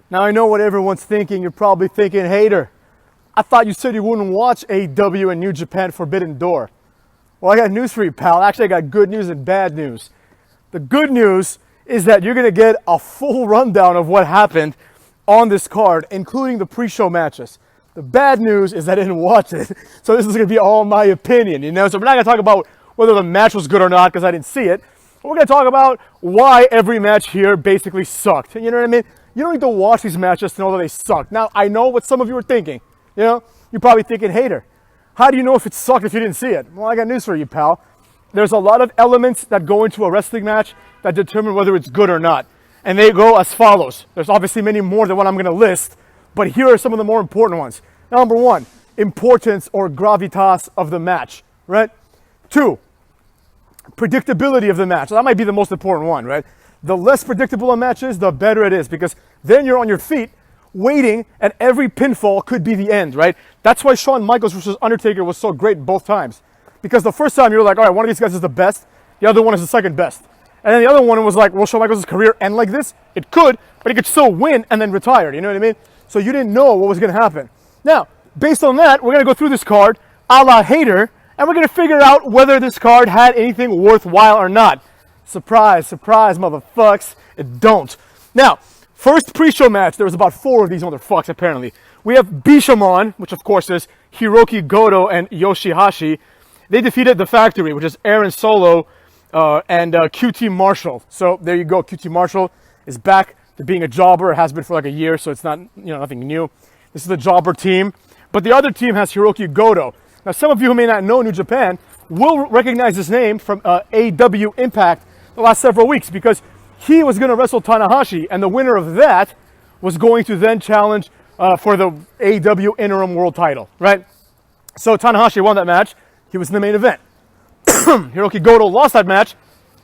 Now I know what everyone's thinking. You're probably thinking, hater, I thought you said you wouldn't watch AEW and New Japan Forbidden Door. Well, I got news for you, pal. Actually, I got good news and bad news. The good news is that you're going to get a full rundown of what happened on this card, including the pre-show matches. The bad news is I didn't watch it, so this is going to be all my opinion, you know? So we're not going to talk about whether the match was good or not because I didn't see it. We're going to talk about why every match here basically sucked. You know what I mean? You don't need to watch these matches to know that they sucked. Now, I know what some of you are thinking. You know, you're probably thinking, hater, how do you know if it sucked if you didn't see it? Well, I got news for you, pal. There's a lot of elements that go into a wrestling match that determine whether it's good or not. And they go as follows. There's obviously many more than what I'm going to list, but here are some of the more important ones. Number one, importance or gravitas of the match, right? Two, predictability of the match. So that might be the most important one, right? The less predictable a match is, the better it is, because then you're on your feet waiting, and every pinfall could be the end, right? That's why Shawn Michaels versus Undertaker was so great both times. Because the first time you were like, all right, one of these guys is the best, the other one is the second best. And then the other one was like, will Shawn Michaels' career end like this? It could, but he could still win and then retire, you know what I mean? So you didn't know what was going to happen. Now, based on that, we're going to go through this card a la hater, and we're going to figure out whether this card had anything worthwhile or not. Surprise, surprise, motherfucks, it don't. Now, first pre-show match, there was about 4 of these motherfucks apparently. We have Bishamon, which of course is Hiroki Goto and Yoshihashi. They defeated The Factory, which is Aaron Solo and QT Marshall. So there you go, QT Marshall is back to being a jobber. It has been for like a year, so it's not, nothing new. This is the jobber team. But the other team has Hiroki Goto. Now, some of you who may not know New Japan will recognize his name from AEW Impact the last several weeks because he was going to wrestle Tanahashi, and the winner of that was going to then challenge for the AEW Interim World Title, right? So Tanahashi won that match. He was in the main event. Hiroki Goto lost that match.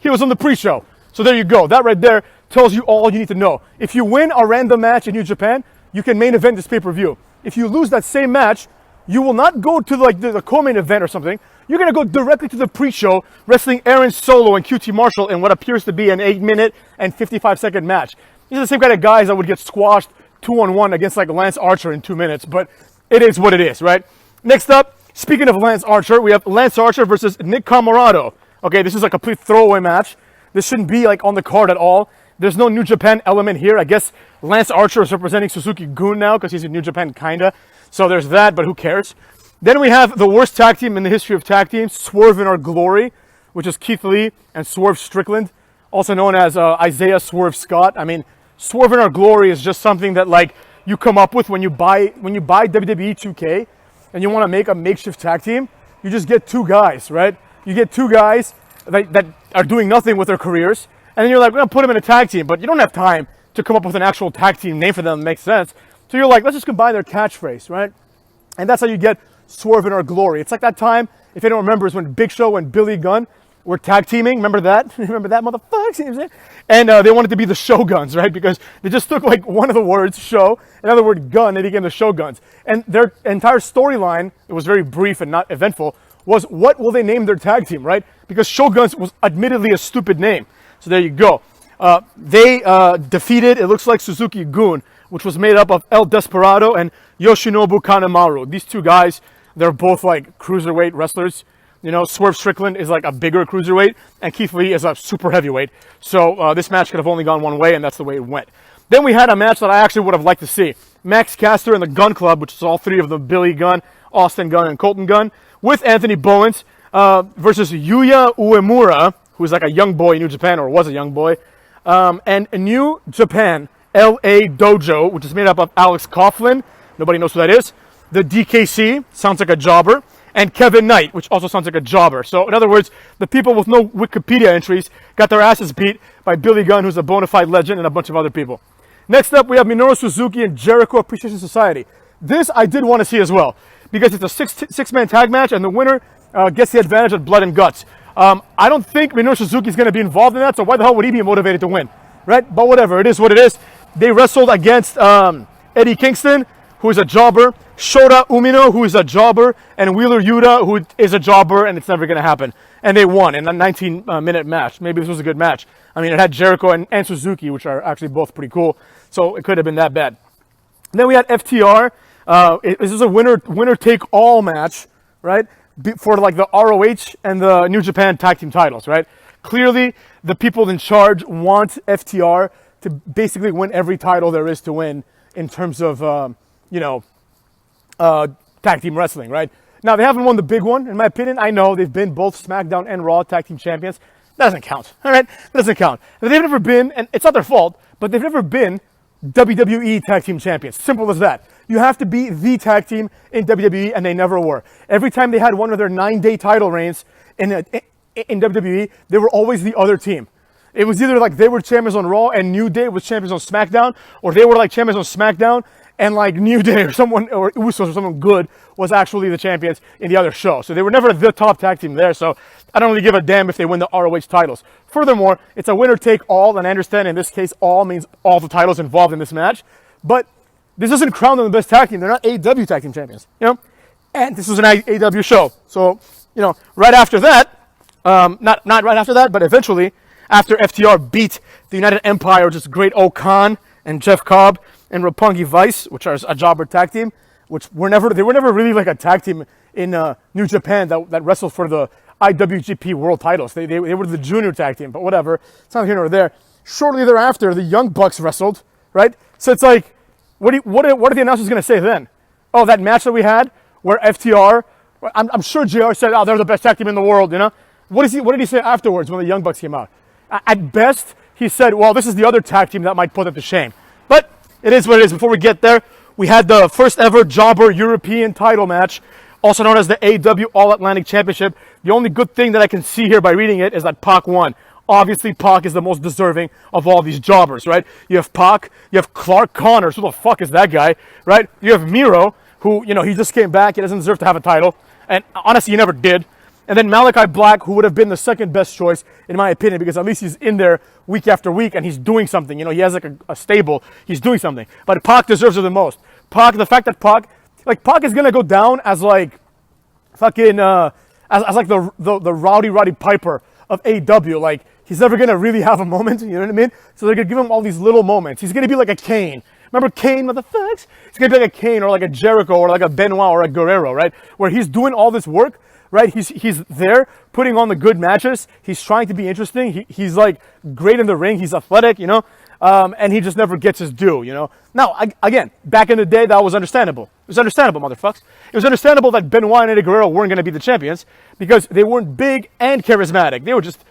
He was on the pre-show. So there you go. That right there tells you all you need to know. If you win a random match in New Japan, you can main event this pay-per-view. If you lose that same match, you will not go to like the co-main event or something. You're going to go directly to the pre-show, wrestling Aaron Solo and QT Marshall in what appears to be an 8-minute and 55-second match. These are the same kind of guys that would get squashed 2-on-1 against like Lance Archer in 2 minutes, but it is what it is, right? Next up, speaking of Lance Archer, we have Lance Archer versus Nick Comoroto. Okay, this is a complete throwaway match. This shouldn't be like on the card at all. There's no New Japan element here. I guess Lance Archer is representing Suzuki-gun now because he's in New Japan, kinda. So there's that, but who cares? Then we have the worst tag team in the history of tag teams, Swerve in Our Glory, which is Keith Lee and Swerve Strickland, also known as Isaiah Swerve Scott. I mean, Swerve in Our Glory is just something that like you come up with when you buy WWE 2K and you want to make a makeshift tag team. You just get 2 guys, right? You get 2 guys that are doing nothing with their careers, and then you're like, we're going to put them in a tag team, but you don't have time to come up with an actual tag team name for them that makes sense. So you're like, let's just combine their catchphrase, right? And that's how you get Swerve in Our Glory. It's like that time, if anyone remembers, when Big Show and Billy Gunn were tag teaming. Remember that? Remember that, motherfuckers? You know what I'm saying? And they wanted to be the Shoguns, right? Because they just took like one of the words, show, another word, gun, and they became the Shoguns. And their entire storyline, it was very brief and not eventful, was what will they name their tag team, right? Because Shoguns was admittedly a stupid name. So there you go. They defeated, it looks like Suzuki-gun, which was made up of El Desperado and Yoshinobu Kanemaru. These 2 guys, they're both like cruiserweight wrestlers. You know, Swerve Strickland is like a bigger cruiserweight, and Keith Lee is a super heavyweight. So this match could have only gone one way, and that's the way it went. Then we had a match that I actually would have liked to see. Max Caster and the Gun Club, which is all 3 of them, Billy Gunn, Austin Gunn, and Colton Gunn, with Anthony Bowens versus Yuya Uemura, who is like a young boy in New Japan, or was a young boy, and New Japan LA Dojo, which is made up of Alex Coughlin, nobody knows who that is, the DKC, sounds like a jobber, and Kevin Knight, which also sounds like a jobber. So in other words, the people with no Wikipedia entries got their asses beat by Billy Gunn, who's a bona fide legend, and a bunch of other people. Next up, we have Minoru Suzuki and Jericho Appreciation Society. This I did want to see as well, because it's a six-man tag match, and the winner gets the advantage of blood and guts. I don't think Minoru Suzuki is going to be involved in that, so why the hell would he be motivated to win, right? But whatever, it is what it is. They wrestled against Eddie Kingston, who is a jobber, Shota Umino, who is a jobber, and Wheeler Yuta, who is a jobber, and it's never going to happen. And they won in a 19-minute match. Maybe this was a good match. I mean, it had Jericho and Suzuki, which are actually both pretty cool. So it could have been that bad. And then we had FTR. This is a winner-take-all match, right? For like the ROH and the New Japan tag team titles, right? Clearly, the people in charge want FTR to basically win every title there is to win in terms of, tag team wrestling, right? Now, they haven't won the big one, in my opinion. I know they've been both SmackDown and Raw tag team champions. That doesn't count, all right? That doesn't count. They've never been, and it's not their fault, but they've never been WWE tag team champions. Simple as that. You have to be the tag team in WWE, and they never were. Every time they had one of their 9-day title reigns in WWE, they were always the other team. It was either like they were champions on Raw and New Day was champions on SmackDown, or they were like champions on SmackDown and like New Day or someone, or Usos or someone good was actually the champions in the other show. So they were never the top tag team there, so I don't really give a damn if they win the ROH titles. Furthermore, it's a winner-take-all, and I understand in this case all means all the titles involved in this match, but this doesn't crown them the best tag team. They're not AEW tag team champions, And this is an AEW show. So, right after that, not right after that, but eventually, after FTR beat the United Empire, just Great O-Khan and Jeff Cobb and Roppongi Vice, which are a jobber tag team, they were never really like a tag team in New Japan that wrestled for the IWGP World titles. They were the junior tag team, but whatever. It's not here nor there. Shortly thereafter, the Young Bucks wrestled, right? So it's like, what are the announcers going to say then? Oh, that match that we had where FTR, I'm sure JR said, oh, they're the best tag team in the world, What did he say afterwards when the Young Bucks came out? At best, he said, well, this is the other tag team that might put them to shame. But it is what it is. Before we get there, we had the first ever jobber European title match, also known as the AEW All-Atlantic Championship. The only good thing that I can see here by reading it is that Pac won. Obviously, Pac is the most deserving of all these jobbers, right? You have Pac, you have Clark Connors, who the fuck is that guy, right? You have Miro, who, he just came back, he doesn't deserve to have a title, and honestly, he never did. And then Malachi Black, who would have been the second best choice, in my opinion, because at least he's in there week after week and he's doing something. He has like a stable, he's doing something. But Pac deserves it the most. The fact that Pac is going to go down as like fucking, as like the Roddy Piper of AEW. Like, he's never going to really have a moment, you know what I mean? So they're going to give him all these little moments. He's going to be like a Kane. Remember Kane, motherfuckers? He's going to be like a Kane or like a Jericho or like a Benoit or a Guerrero, right? Where he's doing all this work, right? He's there putting on the good matches. He's trying to be interesting. He's like great in the ring. He's athletic, and he just never gets his due, Now, again, back in the day, that was understandable. It was understandable, motherfuckers. It was understandable that Benoit and Eddie Guerrero weren't going to be the champions because they weren't big and charismatic. They were just,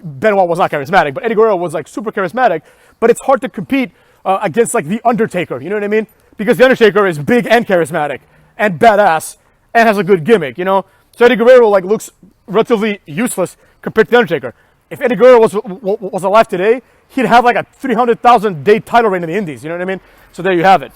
Benoit was not charismatic, but Eddie Guerrero was like super charismatic. But it's hard to compete against like The Undertaker, you know what I mean? Because The Undertaker is big and charismatic and badass and has a good gimmick, So Eddie Guerrero looks relatively useless compared to The Undertaker. If Eddie Guerrero was alive today, he'd have like a 300,000 day title reign in the Indies. You know what I mean? So there you have it.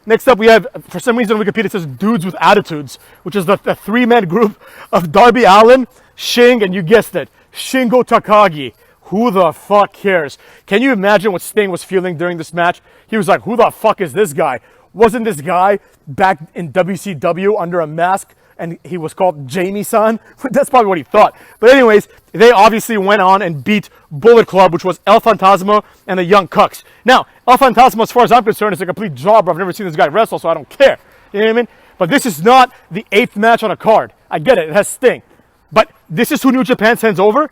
Next up, we have, for some reason, on Wikipedia it says Dudes with Attitudes, which is the three-man group of Darby Allin, Sting, and you guessed it, Shingo Takagi. Who the fuck cares? Can you imagine what Sting was feeling during this match? He was like, who the fuck is this guy? Wasn't this guy back in WCW under a mask and he was called Jamie-san? That's probably what he thought. But anyways, they obviously went on and beat Bullet Club, which was El Fantasma and the Young Cucks. Now, El Fantasma, as far as I'm concerned, is a complete jobber. I've never seen this guy wrestle, so I don't care. You know what I mean? But this is not the 8th match on a card. I get it. It has Sting. But this is who New Japan sends over.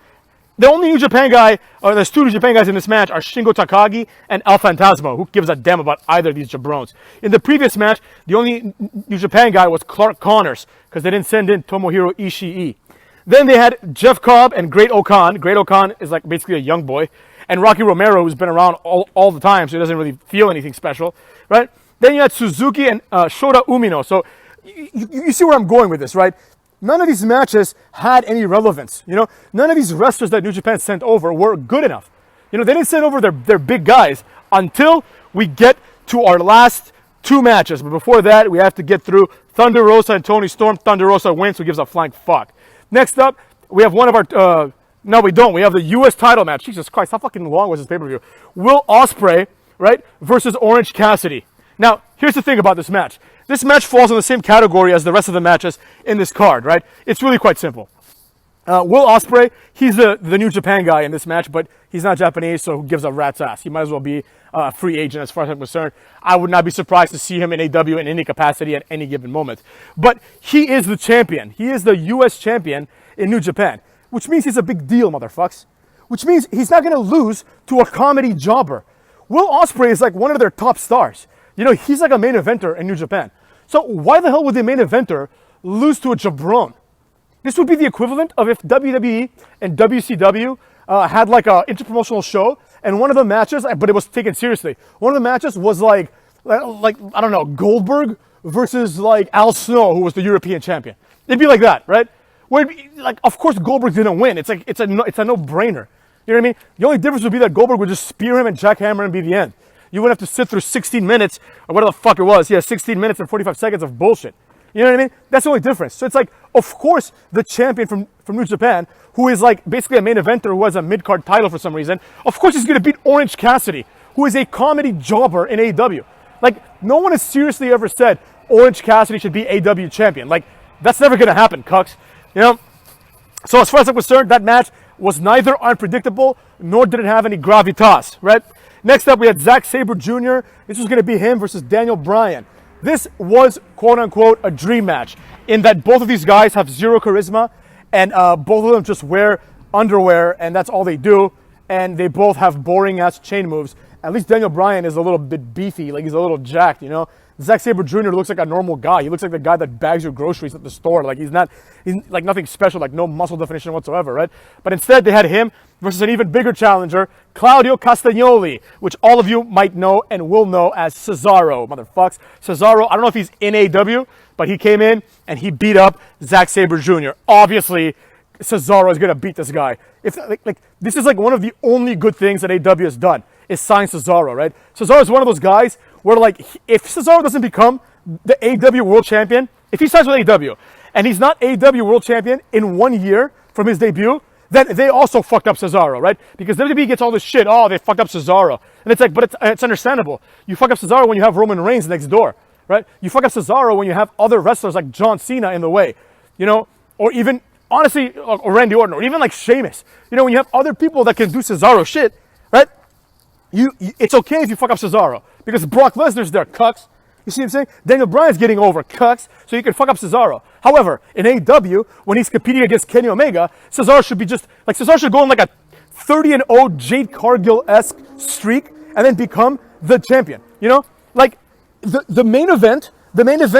The only New Japan guy, or there's 2 New Japan guys in this match, are Shingo Takagi and El Fantasma. Who gives a damn about either of these jabrones? In the previous match, the only New Japan guy was Clark Connors, because they didn't send in Tomohiro Ishii. Then they had Jeff Cobb and Great O-Khan. Great O-Khan is like basically a young boy. And Rocky Romero, who's been around all the time, so he doesn't really feel anything special, right? Then you had Suzuki and Shota Umino. So you see where I'm going with this, right? None of these matches had any relevance, None of these wrestlers that New Japan sent over were good enough. They didn't send over their big guys until we get to our last 2 matches. But before that, we have to get through Thunder Rosa and Tony Storm. Thunder Rosa wins, who gives a flying fuck. Next up, we have one of our... no, we don't. We have the U.S. title match. Jesus Christ, how fucking long was this pay-per-view? Will Ospreay, right, versus Orange Cassidy. Now, here's the thing about this match. This match falls in the same category as the rest of the matches in this card, right? It's really quite simple. Will Ospreay, he's the New Japan guy in this match, but he's not Japanese, so who gives a rat's ass? He might as well be a free agent as far as I'm concerned. I would not be surprised to see him in AEW in any capacity at any given moment. But he is the champion. He is the U.S. champion in New Japan, which means he's a big deal, motherfucks. Which means he's not going to lose to a comedy jobber. Will Ospreay is like one of their top stars. You know, he's like a main eventer in New Japan. So why the hell would the main eventer lose to a jabron? This would be the equivalent of if WWE and WCW had like an interpromotional show, and one of the matches, but it was taken seriously. One of the matches was like I don't know, Goldberg versus like Al Snow, who was the European champion. It'd be like that, right? Where it'd be, like, of course Goldberg didn't win. It's like it's a no-brainer. You know what I mean? The only difference would be that Goldberg would just spear him and jackhammer and be the end. You wouldn't have to sit through 16 minutes or whatever the fuck it was. Yeah, 16 minutes and 45 seconds of bullshit. You know what I mean? That's the only difference. So it's like, of course, the champion from New Japan, who is like basically a main eventer who has a mid-card title for some reason, of course he's going to beat Orange Cassidy, who is a comedy jobber in AEW. Like, no one has seriously ever said Orange Cassidy should be AEW champion. Like, that's never going to happen, cucks. You know? So as far as I'm concerned, that match was neither unpredictable, nor did it have any gravitas, right? Next up, we had Zack Sabre Jr. This was going to be him versus Daniel Bryan. This was, quote-unquote, a dream match in that both of these guys have zero charisma, and both of them just wear underwear, and that's all they do, and they both have boring-ass chain moves. At least Daniel Bryan is a little bit beefy, like he's a little jacked, you know? Zack Sabre Jr. looks like a normal guy. He looks like the guy that bags your groceries at the store. Like, he's like nothing special, like no muscle definition whatsoever, right? But instead, they had him versus an even bigger challenger, Claudio Castagnoli, which all of you might know and will know as Cesaro, motherfucks. Cesaro, I don't know if he's in AEW, but he came in and he beat up Zack Sabre Jr. Obviously, Cesaro is going to beat this guy. If this is like one of the only good things that AEW has done, is sign Cesaro, right? Cesaro is one of those guys where, like, if Cesaro doesn't become the AEW World Champion, if he signs with AEW, and he's not AEW World Champion in 1 year from his debut, then they also fucked up Cesaro, right? Because WWE gets all this shit, oh, they fucked up Cesaro. And it's like, but it's understandable. You fuck up Cesaro when you have Roman Reigns next door, right? You fuck up Cesaro when you have other wrestlers like John Cena in the way, you know? Or even, honestly, or Randy Orton, or even like Sheamus. You know, when you have other people that can do Cesaro shit, right? It's okay if you fuck up Cesaro, because Brock Lesnar's there, cucks. You see what I'm saying? Daniel Bryan's getting over, cucks, so you can fuck up Cesaro. However, in AEW, when he's competing against Kenny Omega, Cesaro should be just, like, Cesaro should go on like a 30-0 Jade Cargill-esque streak and then become the champion, you know? Like, the main event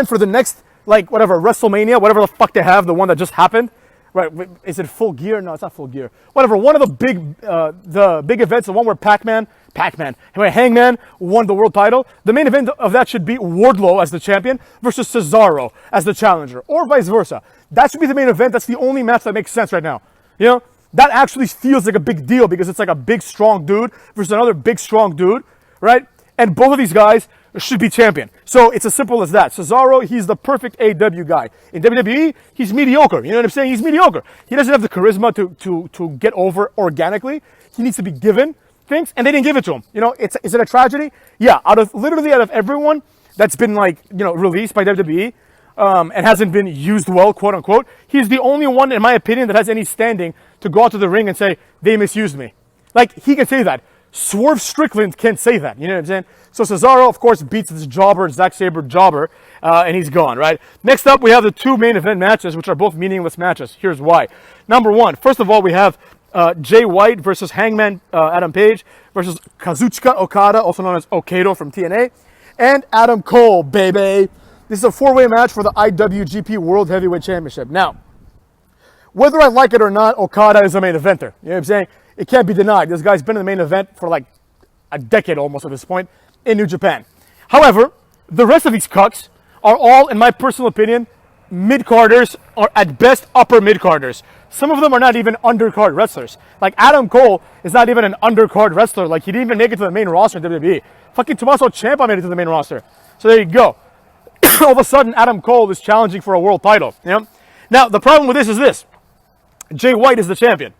for the next, like, whatever, WrestleMania, whatever the fuck they have, the one that just happened, right? Is it Full Gear? No, it's not Full Gear. Whatever, one of the big events, the one where Hangman won the world title. The main event of that should be Wardlow as the champion versus Cesaro as the challenger, or vice versa. That should be the main event. That's the only match that makes sense right now. You know, that actually feels like a big deal because it's like a big, strong dude versus another big, strong dude, right? And both of these guys should be champion. So it's as simple as that. Cesaro, he's the perfect AEW guy. In WWE, he's mediocre. You know what I'm saying? He's mediocre. He doesn't have the charisma to get over organically. He needs to be given things, and they didn't give it to him. You know, is it a tragedy? Yeah, out of everyone that's been, like, you know, released by WWE and hasn't been used well, quote unquote, he's the only one, in my opinion, that has any standing to go out to the ring and say, they misused me. Like, he can say that. Swerve Strickland can't say that. You know what I'm saying? So Cesaro, of course, beats this jobber, Zack Sabre jobber, and he's gone, right? Next up, we have the two main event matches, which are both meaningless matches. Here's why. Number one, first of all, we have Jay White versus Hangman Adam Page versus Kazuchika Okada, also known as Okado from TNA, and Adam Cole, baby. This is a four-way match for the IWGP World Heavyweight Championship. Now, whether I like it or not, Okada is a main eventer. You know what I'm saying? It can't be denied. This guy's been in the main event for like a decade almost at this point in New Japan. However, the rest of these cucks are all, in my personal opinion, mid-carders, or at best upper mid-carders. Some of them are not even undercard wrestlers. Like Adam Cole is not even an undercard wrestler. Like, he didn't even make it to the main roster in WWE. Fucking Tommaso Ciampa made it to the main roster. So there you go. All of a sudden, Adam Cole is challenging for a world title. You know? Now, the problem with this is this. Jay White is the champion.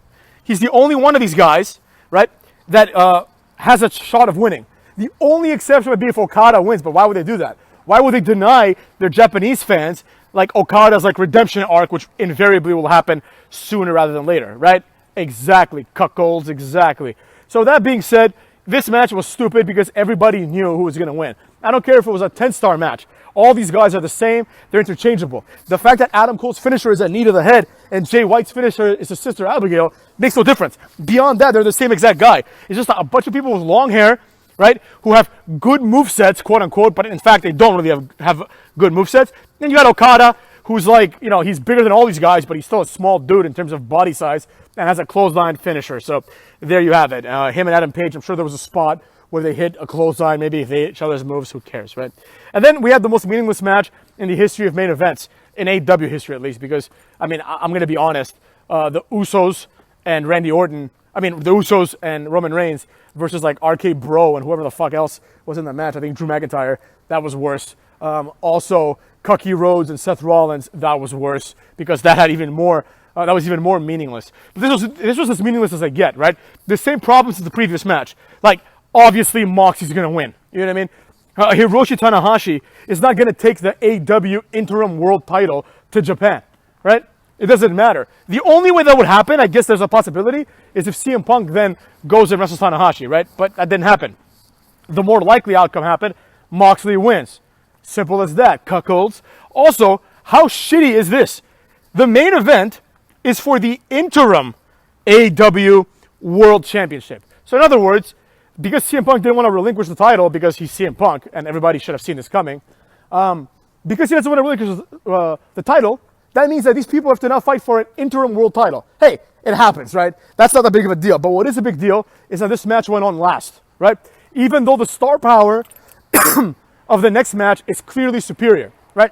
He's the only one of these guys, right, that has a shot of winning. The only exception would be if Okada wins, but why would they do that? Why would they deny their Japanese fans like Okada's like redemption arc, which invariably will happen sooner rather than later, right? Exactly, cuckolds, exactly. So that being said, this match was stupid because everybody knew who was going to win. I don't care if it was a 10-star match. All these guys are the same. They're interchangeable. The fact that Adam Cole's finisher is a knee to the head and Jay White's finisher is his sister Abigail makes no difference. Beyond that, they're the same exact guy. It's just a bunch of people with long hair, right, who have good movesets, quote unquote, but in fact, they don't really have good movesets. Then you got Okada, who's like, you know, he's bigger than all these guys, but he's still a small dude in terms of body size and has a clothesline finisher. So there you have it. Him and Adam Page, I'm sure there was a spot where they hit a clothesline, maybe if they hit each other's moves, who cares, right? And then we had the most meaningless match in the history of main events, in AEW history at least, because, I mean, I'm going to be honest, the Usos and the Usos and Roman Reigns versus like RK Bro and whoever the fuck else was in the match. I think Drew McIntyre, that was worse. Also, Cucky Rhodes and Seth Rollins, that was worse because that had even more, that was even more meaningless. But this was as meaningless as I get, right? The same problems as the previous match. Like, obviously Moxie's going to win. You know what I mean? Hiroshi Tanahashi is not going to take the AEW Interim World title to Japan, right? It doesn't matter. The only way that would happen, I guess there's a possibility, is if CM Punk then goes and wrestles Tanahashi, right? But that didn't happen. The more likely outcome happened, Moxley wins. Simple as that, cuckolds. Also, how shitty is this? The main event is for the Interim AEW World Championship. So in other words, because CM Punk didn't want to relinquish the title because he's CM Punk, and everybody should have seen this coming, because he doesn't want to relinquish the title, that means that these people have to now fight for an interim world title. Hey, it happens, right? That's not that big of a deal. But what is a big deal is that this match went on last, right? Even though the star power of the next match is clearly superior, right?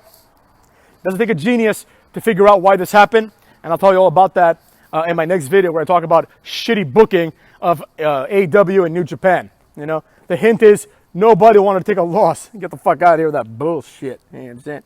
Doesn't take a genius to figure out why this happened, and I'll tell you all about that in my next video where I talk about shitty booking of AEW and New Japan. You know, the hint is nobody wanted to take a loss. Get the fuck out of here with that bullshit. You understand?